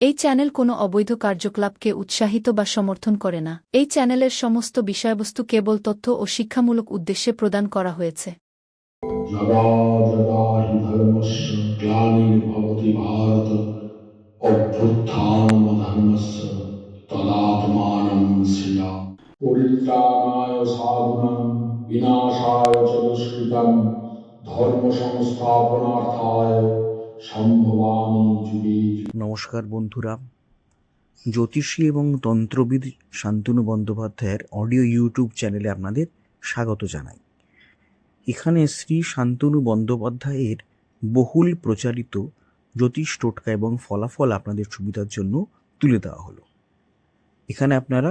এই চ্যানেল কোনো অবৈধ কার্যকলাপকে উৎসাহিত বা সমর্থন করে না। এই চ্যানেলের সমস্ত বিষয়বস্তু কেবল তথ্য ও শিক্ষামূলক উদ্দেশ্যে প্রদান করা হয়েছে। যদা যদা হি ধর্মস্য গ্লানির্ভবতি ভারত অভ্যুত্থানমধর্মস্য তদাত্মানং সৃজামি। পরিত্রাণায় সাধুনাং বিনাশায় চ দুষ্কৃতং ধর্ম সংস্থাপনার্থায় সম্ভবামি যুগে যুগে। নমস্কার বন্ধুরা, জ্যোতিষী এবং তন্ত্রবিদ শান্তনু বন্দ্যোপাধ্যায়ের অডিও ইউটিউব চ্যানেলে আপনাদের স্বাগত জানাই। এখানে শ্রী শান্তনু বন্দ্যোপাধ্যায়ের বহুল প্রচারিত জ্যোতিষ টোটকা এবং ফলাফল আপনাদের সুবিধার জন্য তুলে দেওয়া হলো। এখানে আপনারা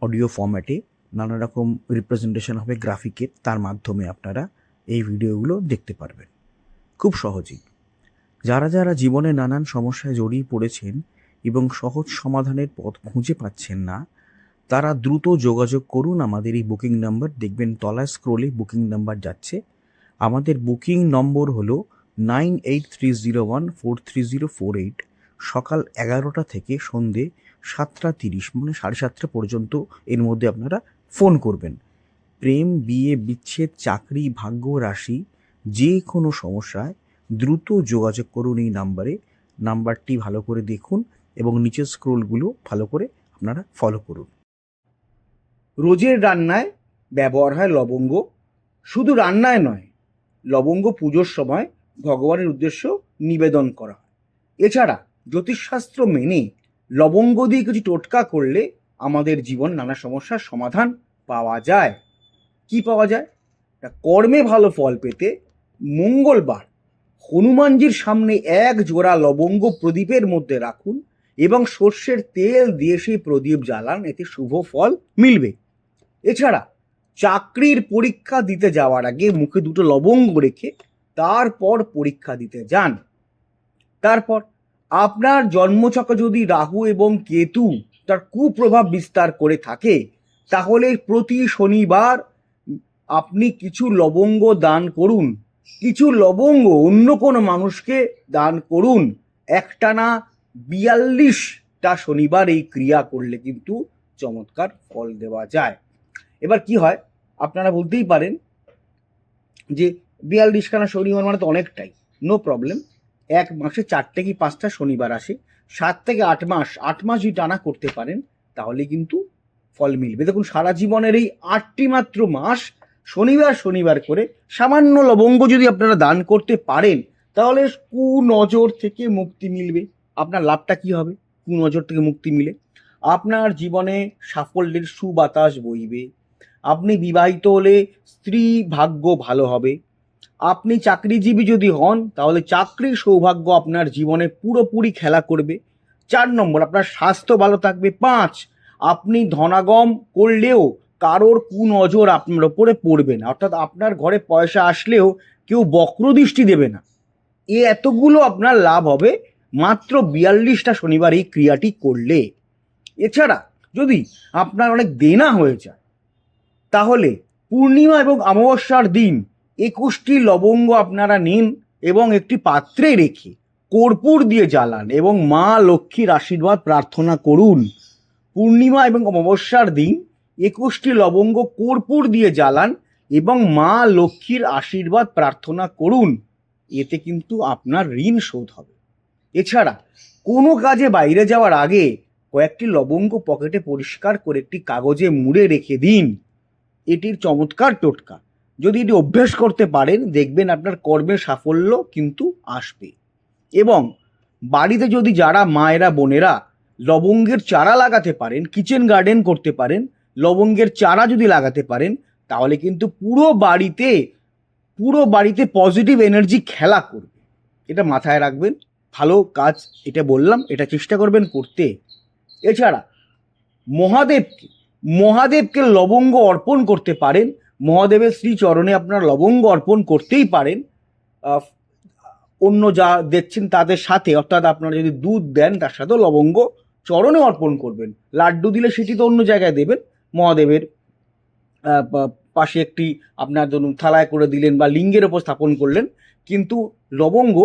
অডিও ফরম্যাটে নানা রকম রিপ্রেজেন্টেশন হবে গ্রাফিকের, তার মাধ্যমে আপনারা এই ভিডিওগুলো দেখতে পারবেন খুব সহজেই। যারা যারা জীবনে নানান সমস্যায় জড়িয়ে পড়েছেন এবং সহজ সমাধানের পথ খুঁজে পাচ্ছেন না, তারা দ্রুত যোগাযোগ করুন আমাদের এই বুকিং নাম্বার। দেখবেন তলায় স্ক্রোলে বুকিং নাম্বার যাচ্ছে। আমাদের বুকিং নম্বর হলো 9830143048। সকাল 11টা থেকে সন্ধে 7:30 মানে 7:30 পর্যন্ত এর মধ্যে আপনারা ফোন করবেন। প্রেম, বিয়ে, বিচ্ছেদ, চাকরি, ভাগ্য, রাশি, যে কোনো সমস্যায় দ্রুত যোগাযোগ করুন এই নাম্বারে। নাম্বারটি ভালো করে দেখুন এবং নিচের স্ক্রোলগুলো ভালো করে আপনারা ফলো করুন। রোজের রান্নায় ব্যবহার হয় লবঙ্গ। শুধু রান্নায় নয়, লবঙ্গ পুজোর সময় ভগবানের উদ্দেশ্য নিবেদন করা হয়। এছাড়া জ্যোতিষশাস্ত্র মেনে লবঙ্গ দিয়ে কিছু টোটকা করলে আমাদের জীবন নানা সমস্যার সমাধান পাওয়া যায়। কি পাওয়া যায়? কর্মে ভালো ফল পেতে মঙ্গলবার হনুমানজির সামনে এক জোড়া লবঙ্গ প্রদীপের মধ্যে রাখুন এবং সর্ষের তেল দিয়ে সেই প্রদীপ জ্বালান, এতে শুভ ফল মিলবে। এছাড়া চাকরির পরীক্ষা দিতে যাওয়ার আগে মুখে দুটো লবঙ্গ রেখে তারপর পরীক্ষা দিতে যান। তারপর আপনার জন্মছকে যদি রাহু এবং কেতু তার কুপ্রভাব বিস্তার করে থাকে, তাহলে প্রতি শনিবার আপনি কিছু লবঙ্গ দান করুন। কিছু লবঙ্গ অন্য কোনো মানুষকে দান করুন। একটানা 42টা শনিবার এই ক্রিয়া করলে কিন্তু চমৎকার ফল দেওয়া যায়। এবার কি হয়, আপনারা বলতেই পারেন যে 42খানা শনিবার মানে তো অনেকটাই। নো প্রবলেম, এক মাসে 4টে কি 5টা শনিবার আসে। 7 থেকে 8 মাস, 8 মাস যদি টানা করতে পারেন তাহলে কিন্তু ফল মিলবে। দেখুন, সারা জীবনের এই 8টি মাত্র মাস শনিবার শনিবার করে সামান্য লবঙ্গ যদি আপনারা দান করতে পারেন, তাহলে কুনজর থেকে মুক্তি মিলবে। আপনার লাভটা কি হবে? কুনজর থেকে মুক্তি মিলে আপনার জীবনে সাফল্যের সুবাতাস বইবে। আপনি বিবাহিত হলে স্ত্রী ভাগ্য ভালো হবে। আপনি চাকরিজীবী যদি হন, তাহলে চাকরির সৌভাগ্য আপনার জীবনে পুরোপুরি খেলা করবে। 4 নম্বর, আপনার স্বাস্থ্য ভালো থাকবে। 5, আপনি ধনাগম করলেও কারোর কুনজর আপনার ওপরে পড়বে না, অর্থাৎ আপনার ঘরে পয়সা আসলেও কেউ বক্রদৃষ্টি দেবে না। এতগুলো আপনার লাভ হবে মাত্র 42টা শনিবার এই ক্রিয়াটি করলে। এছাড়া যদি আপনার অনেক দেনা হয়ে যায়, তাহলে পূর্ণিমা এবং অমাবস্যার দিন 21টি লবঙ্গ আপনারা নিন এবং একটি পাত্রে রেখে কর্পূর দিয়ে জ্বালান এবং মা লক্ষ্মীর আশীর্বাদ প্রার্থনা করুন। পূর্ণিমা এবং অমাবস্যার দিন 21টি লবঙ্গ কর্পূর দিয়ে জ্বালান এবং মা লক্ষ্মীর আশীর্বাদ প্রার্থনা করুন। এতে কিন্তু আপনার ঋণ শোধ হবে। এছাড়া কোনো কাজে বাইরে যাওয়ার আগে কয়েকটি লবঙ্গ পকেটে পরিষ্কার করে একটি কাগজে মুড়ে রেখে দিন। এটির চমৎকার টোটকা। যদি এটি অভ্যেস করতে পারেন, দেখবেন আপনার কর্মের সাফল্য কিন্তু আসবে। এবং বাড়িতে যদি যারা মায়েরা বোনেরা লবঙ্গের চারা লাগাতে পারেন, কিচেন গার্ডেন করতে পারেন, লবঙ্গের চারা যদি লাগাতে পারেন, তাহলে কিন্তু পুরো বাড়িতে পজিটিভ এনার্জি খেলা করবে। এটা মাথায় রাখবেন। ভালো কাজ এটা বললাম, এটা চেষ্টা করবেন করতে। এছাড়া মহাদেবকে লবঙ্গ অর্পণ করতে পারেন। মহাদেবের শ্রীচরণে আপনার লবঙ্গ অর্পণ করতেই পারেন। অন্য যা দেখছেন তাদের সাথে, অর্থাৎ আপনারা যদি দুধ দেন তার সাথেও লবঙ্গ চরণে অর্পণ করবেন। লাড্ডু দিলে সেটি তো অন্য জায়গায় দেবেন। মহাদেবের পাশে একটি আপনার ধরুন থালায় করে দিলেন বা লিঙ্গের ওপর স্থাপন করলেন, কিন্তু লবঙ্গ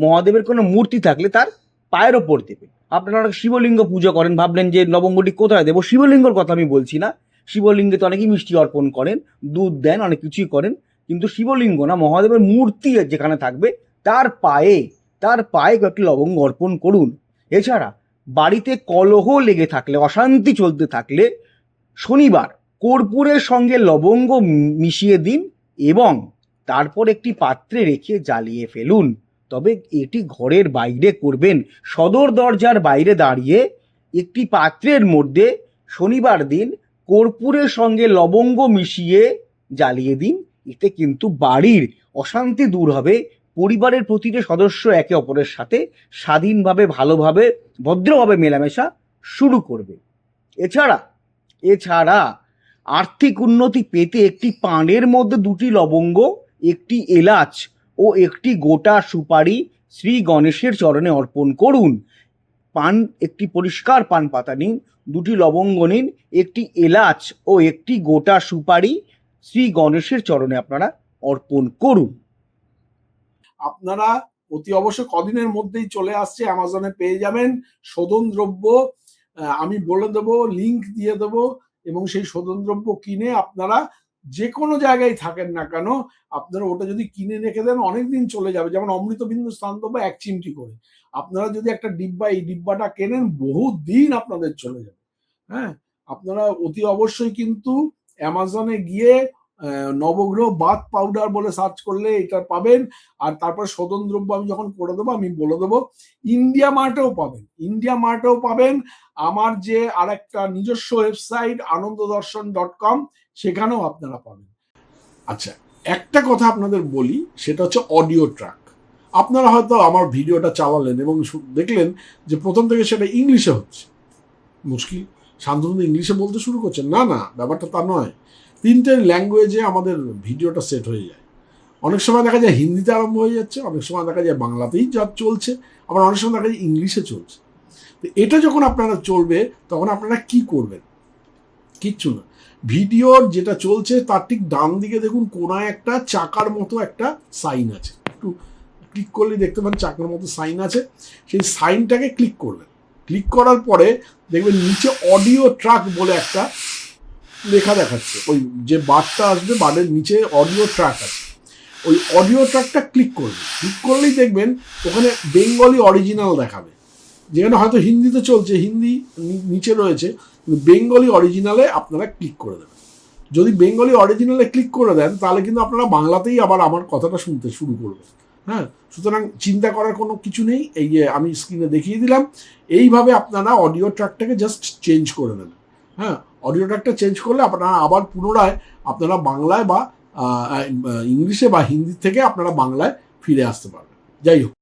মহাদেবের কোনো মূর্তি থাকলে তার পায়ের ওপর দেবেন। আপনারা শিবলিঙ্গ পুজো করেন, ভাবলেন যে লবঙ্গটি কোথায় দেবো, শিবলিঙ্গর কথা আমি বলছি না। শিবলিঙ্গে তো অনেকেই মিষ্টি অর্পণ করেন, দুধ দেন, অনেক কিছুই করেন, কিন্তু শিবলিঙ্গ না, মহাদেবের মূর্তি যেখানে থাকবে তার পায়ে কয়েকটি লবঙ্গ অর্পণ করুন। এছাড়া বাড়িতে কলহ লেগে থাকলে, অশান্তি চলতে থাকলে শনিবার কর্পূরের সঙ্গে লবঙ্গ মিশিয়ে দিন এবং তারপর একটি পাত্রে রেখে জ্বালিয়ে ফেলুন। তবে এটি ঘরের বাইরে করবেন, সদর দরজার বাইরে দাঁড়িয়ে একটি পাত্রের মধ্যে শনিবার দিন কর্পূরের সঙ্গে লবঙ্গ মিশিয়ে জ্বালিয়ে দিন। এতে কিন্তু বাড়ির অশান্তি দূর হবে, পরিবারের প্রতিটি সদস্য একে অপরের সাথে স্বাধীনভাবে, ভালোভাবে, ভদ্রভাবে মেলামেশা শুরু করবে। এছাড়া আর্থিক উন্নতি পেতে একটি পানের মধ্যে 2টি লবঙ্গ, একটি এলাচ ও একটি গোটা সুপারি শ্রী গণেশের চরণে অর্পণ করুন। একটি পরিষ্কার পান পাতা নিন, 2টি লবঙ্গ নিন, একটি এলাচ ও একটি গোটা সুপারি শ্রী গণেশের চরণে আপনারা অর্পণ করুন। আপনারা অতি অবশ্য কদিনের মধ্যেই চলে আসছে, অ্যামাজনে পেয়ে যাবেন শোধন দ্রব্য। আমি বলে দেবো, লিংক দিয়ে দেবো, এবং সেই শোধন দ্রব্য কিনে আপনারা যে কোনো জায়গায় থাকেন না কেন, আপনারা ওটা যদি কিনে রেখে দেন অনেকদিন চলে যাবে। যেমন অমৃতবিন্দু স্নানদ্রব্য 1 চিমটি করে, আপনারা যদি একটা ডিব্বা, এই ডিব্বাটা কেনেন, বহু দিন আপনাদের চলে যাবে। হ্যাঁ, আপনারা অতি অবশ্যই কিন্তু অ্যামাজনে গিয়ে নবগ্রহ বাথ পাউডার বলে সার্চ করলে এটা পাবেন। আর তারপর শোধন দ্রব্য আমি যখন করে দেবো, আমি বলে দেবো ইন্ডিয়া মার্টেও পাবেন। আমার যে আরেকটা নিজস্ব ওয়েবসাইট ananddarshan.com, সেখানেও আপনারা পাবেন। আচ্ছা, একটা কথা আপনাদের বলি, সেটা হচ্ছে অডিও ট্র্যাক। আপনারা হয়তো আমার ভিডিওটা চালালেন এবং দেখলেন যে প্রথম থেকে সেটা ইংলিশে হচ্ছে। মুশকিল, শান্তনু ইংলিশে বলতে শুরু করছেন। না, ব্যাপারটা তা নয়। 3টে ল্যাঙ্গুয়েজে আমাদের ভিডিওটা সেট হয়ে যায়। অনেক সময় দেখা যায় হিন্দিতে আরম্ভ হয়ে যাচ্ছে, অনেক সময় দেখা যায় বাংলাতেই যা চলছে, আবার অনেক সময় দেখা যায় ইংলিশে চলছে। তো এটা যখন আপনারা চলবে, তখন আপনারা কি করবেন? কিচ্ছু না, ভিডিওর যেটা চলছে তার ঠিক ডান দিকে দেখুন কোনায় একটা চাকার মতো একটা সাইন আছে, একটু ক্লিক করলে দেখতে পান চাকার মতো সাইন আছে। সেই সাইনটাকে ক্লিক করবেন। ক্লিক করার পরে দেখবেন নিচে অডিও ট্র্যাক বলে একটা লেখা দেখাচ্ছে। ওই যে বারটা আসবে, বারের নিচে অডিও ট্র্যাক আছে, ওই অডিও ট্র্যাকটা ক্লিক করবেন। ক্লিক করলেই দেখবেন ওখানে বেঙ্গলি অরিজিনাল দেখাবে, যেখানে হয়তো হিন্দিতে চলছে, হিন্দি নিচে রয়েছে, বেঙ্গলি অরিজিনালে আপনারা ক্লিক করে দেবেন। যদি বেঙ্গলি অরিজিনালে ক্লিক করে দেন, তাহলে কিন্তু আপনারা বাংলাতেই আবার আমার কথাটা শুনতে শুরু করবেন। হ্যাঁ, সুতরাং চিন্তা করার কোনো কিছু নেই। এই যে আমি স্ক্রিনে দেখিয়ে দিলাম, এইভাবে আপনারা অডিও ট্র্যাকটাকে জাস্ট চেঞ্জ করে নেবেন। হ্যাঁ, অডিও ট্র্যাকটা চেঞ্জ করলে আপনারা আবার পুনরায় আপনারা বাংলায় বা ইংলিশে বা হিন্দি থেকে আপনারা বাংলায় ফিরে আসতে পারবেন। যাই হোক।